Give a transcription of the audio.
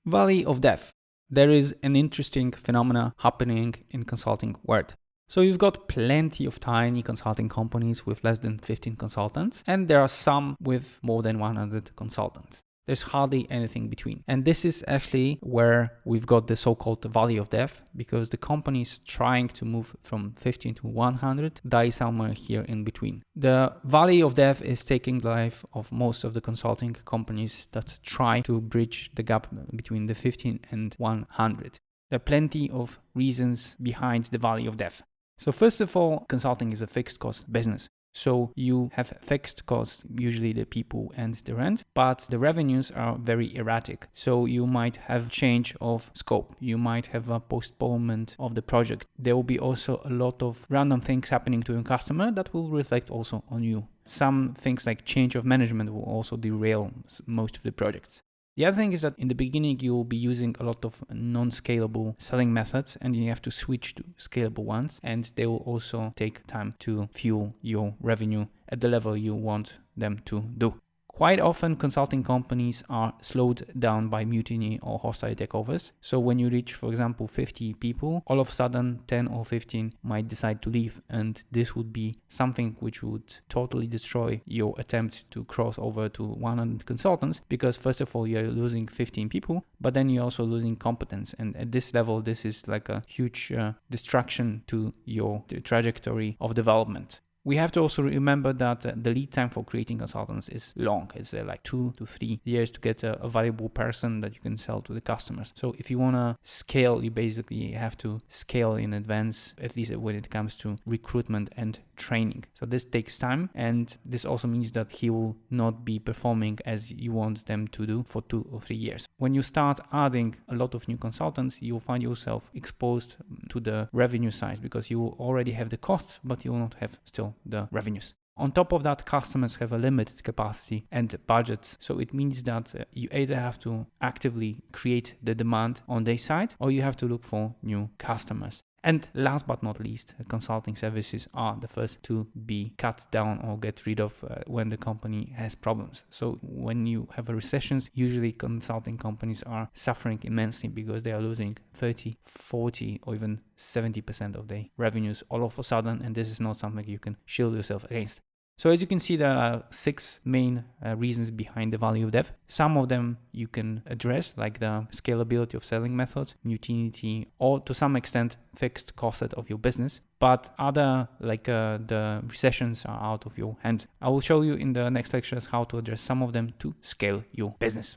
Valley of Death. There is an interesting phenomena happening in consulting world. So you've got plenty of tiny consulting companies with less than 15 consultants, and there are some with more than 100 consultants. There's hardly anything between. And this is actually where we've got the so-called Valley of Death, because the companies trying to move from 15 to 100 die somewhere here in between. The Valley of Death is taking the life of most of the consulting companies that try to bridge the gap between the 15 and 100. There are plenty of reasons behind the Valley of Death. So first of all, consulting is a fixed cost business. So you have fixed costs, usually the people and the rent, but the revenues are very erratic. So you might have change of scope. You might have a postponement of the project. There will be also a lot of random things happening to your customer that will reflect also on you. Some things like change of management will also derail most of the projects. The other thing is that in the beginning, you will be using a lot of non-scalable selling methods, and you have to switch to scalable ones. And they will also take time to fuel your revenue at the level you want them to do. Quite often, consulting companies are slowed down by mutiny or hostile takeovers. So when you reach, for example, 50 people, all of a sudden 10 or 15 might decide to leave. And this would be something which would totally destroy your attempt to cross over to 100 consultants, because first of all, you're losing 15 people, but then you're also losing competence. And at this level, this is like a huge distraction to your trajectory of development. We have to also remember that the lead time for creating consultants is long. It's like 2 to 3 years to get a valuable person that you can sell to the customers. So if you want to scale, you basically have to scale in advance, at least when it comes to recruitment and training. So this takes time, and this also means that he will not be performing as you want them to do for 2 or 3 years. When you start adding a lot of new consultants, you'll find yourself exposed to the revenue side, because you already have the costs, but you will not have still the revenues. On top of that, customers have a limited capacity and budgets. So it means that you either have to actively create the demand on their side, or you have to look for new customers. And last but not least, consulting services are the first to be cut down or get rid of when the company has problems. So when you have a recession, usually consulting companies are suffering immensely because they are losing 30, 40, or even 70% of their revenues all of a sudden. And this is not something you can shield yourself against. So as you can see, there are 6 main reasons behind the Valley of Death. Some of them you can address, like the scalability of selling methods, mutiny, or to some extent fixed cost of your business. But other, like the recessions, are out of your hand. I will show you in the next lectures how to address some of them to scale your business.